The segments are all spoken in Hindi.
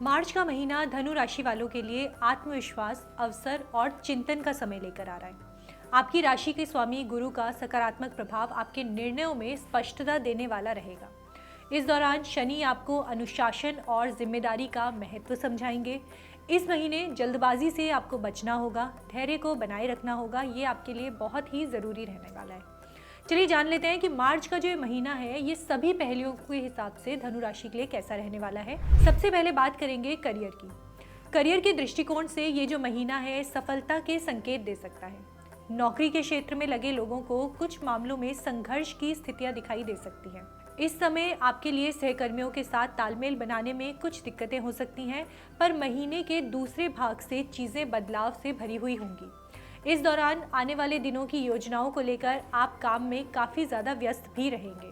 मार्च का महीना धनु राशि वालों के लिए आत्मविश्वास, अवसर और चिंतन का समय लेकर आ रहा है। आपकी राशि के स्वामी गुरु का सकारात्मक प्रभाव आपके निर्णयों में स्पष्टता देने वाला रहेगा। इस दौरान शनि आपको अनुशासन और जिम्मेदारी का महत्व समझाएंगे। इस महीने जल्दबाजी से आपको बचना होगा, धैर्य को बनाए रखना होगा, ये आपके लिए बहुत ही ज़रूरी रहने वाला है। चलिए जान लेते हैं कि मार्च का जो ये महीना है ये सभी पहलुओं के हिसाब से धनु राशि के लिए कैसा रहने वाला है। सबसे पहले बात करेंगे करियर की। करियर के दृष्टिकोण से ये जो महीना है सफलता के संकेत दे सकता है। नौकरी के क्षेत्र में लगे लोगों को कुछ मामलों में संघर्ष की स्थितियां दिखाई दे सकती हैं। इस समय आपके लिए सहकर्मियों के साथ तालमेल बनाने में कुछ दिक्कतें हो सकती हैं, पर महीने के दूसरे भाग से चीज़ें बदलाव से भरी हुई होंगी। इस दौरान आने वाले दिनों की योजनाओं को लेकर आप काम में काफ़ी ज़्यादा व्यस्त भी रहेंगे।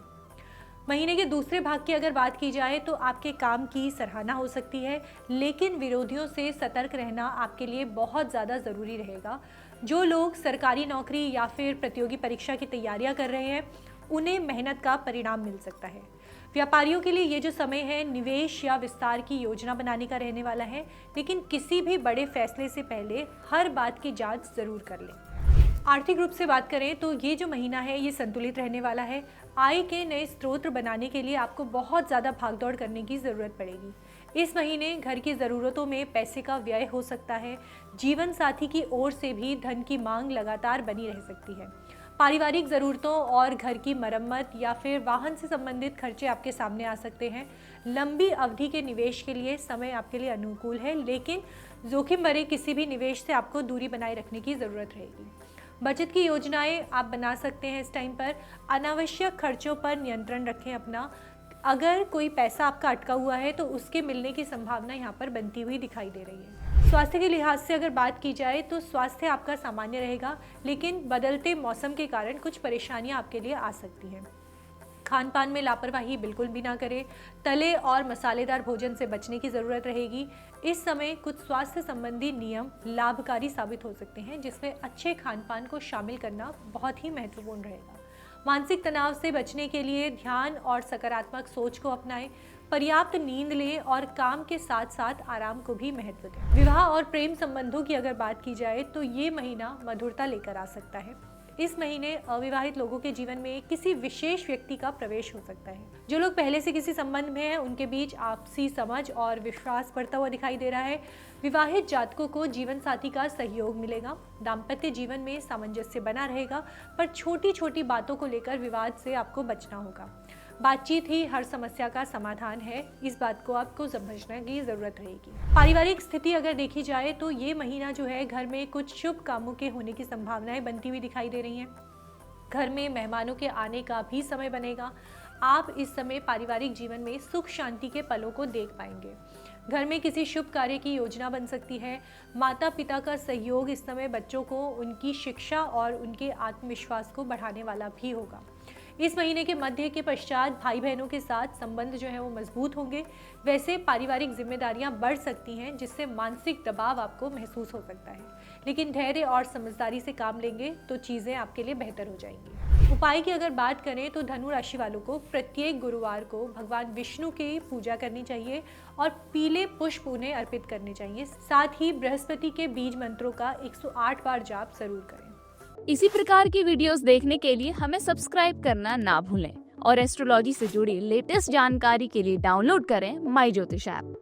महीने के दूसरे भाग की अगर बात की जाए तो आपके काम की सराहना हो सकती है, लेकिन विरोधियों से सतर्क रहना आपके लिए बहुत ज़्यादा ज़रूरी रहेगा। जो लोग सरकारी नौकरी या फिर प्रतियोगी परीक्षा की तैयारियां कर रहे हैं उन्हें मेहनत का परिणाम मिल सकता है। व्यापारियों के लिए ये जो समय है निवेश या विस्तार की योजना बनाने का रहने वाला है, लेकिन किसी भी बड़े फैसले से पहले हर बात की जांच जरूर कर लें। आर्थिक रूप से बात करें तो ये जो महीना है ये संतुलित रहने वाला है। आय के नए स्रोत बनाने के लिए आपको बहुत ज़्यादा भागदौड़ करने की ज़रूरत पड़ेगी। इस महीने घर की ज़रूरतों में पैसे का व्यय हो सकता है। जीवन साथी की ओर से भी धन की मांग लगातार बनी रह सकती है। पारिवारिक ज़रूरतों और घर की मरम्मत या फिर वाहन से संबंधित खर्चे आपके सामने आ सकते हैं। लंबी अवधि के निवेश के लिए समय आपके लिए अनुकूल है, लेकिन जोखिम भरे किसी भी निवेश से आपको दूरी बनाए रखने की ज़रूरत रहेगी। बचत की योजनाएं आप बना सकते हैं। इस टाइम पर अनावश्यक खर्चों पर नियंत्रण रखें अपना। अगर कोई पैसा आपका अटका हुआ है तो उसके मिलने की संभावना यहाँ पर बनती हुई दिखाई दे रही है। स्वास्थ्य के लिहाज से अगर बात की जाए तो स्वास्थ्य आपका सामान्य रहेगा, लेकिन बदलते मौसम के कारण कुछ परेशानियां आपके लिए आ सकती हैं। खान पान में लापरवाही बिल्कुल भी ना करें। तले और मसालेदार भोजन से बचने की ज़रूरत रहेगी। इस समय कुछ स्वास्थ्य संबंधी नियम लाभकारी साबित हो सकते हैं, जिसमें अच्छे खान पान को शामिल करना बहुत ही महत्वपूर्ण रहेगा। मानसिक तनाव से बचने के लिए ध्यान और सकारात्मक सोच को अपनाएं। पर्याप्त नींद लें और काम के साथ साथ आराम को भी महत्व दें। विवाह और प्रेम संबंधों की अगर बात की जाए तो ये महीना मधुरता लेकर आ सकता है। इस महीने अविवाहित लोगों के जीवन में किसी विशेष व्यक्ति का प्रवेश हो सकता है। जो लोग पहले से किसी संबंध में हैं उनके बीच आपसी समझ और विश्वास बढ़ता हुआ दिखाई दे रहा है। विवाहित जातकों को जीवन साथी का सहयोग मिलेगा। दाम्पत्य जीवन में सामंजस्य बना रहेगा, पर छोटी छोटी बातों को लेकर विवाद से आपको बचना होगा। बातचीत ही हर समस्या का समाधान है, इस बात को आपको समझने की जरूरत रहेगी। पारिवारिक स्थिति अगर देखी जाए तो ये महीना जो है घर में कुछ शुभ कामों के होने की संभावनाएं बनती हुई दिखाई दे रही हैं। घर में मेहमानों के आने का भी समय बनेगा। आप इस समय पारिवारिक जीवन में सुख शांति के पलों को देख पाएंगे। घर में किसी शुभ कार्य की योजना बन सकती है। माता पिता का सहयोग इस समय बच्चों को उनकी शिक्षा और उनके आत्मविश्वास को बढ़ाने वाला भी होगा। इस महीने के मध्य के पश्चात भाई बहनों के साथ संबंध जो है वो मजबूत होंगे। वैसे पारिवारिक जिम्मेदारियां बढ़ सकती हैं, जिससे मानसिक दबाव आपको महसूस हो सकता है, लेकिन धैर्य और समझदारी से काम लेंगे तो चीज़ें आपके लिए बेहतर हो जाएंगी। उपाय की अगर बात करें तो धनु राशि वालों को प्रत्येक गुरुवार को भगवान विष्णु की पूजा करनी चाहिए और पीले पुष्प उन्हें अर्पित करने चाहिए। साथ ही बृहस्पति के बीज मंत्रों का 108 बार जाप जरूर करें। इसी प्रकार की वीडियोस देखने के लिए हमें सब्सक्राइब करना ना भूलें और एस्ट्रोलॉजी से जुड़ी लेटेस्ट जानकारी के लिए डाउनलोड करें माई ज्योतिष ऐप।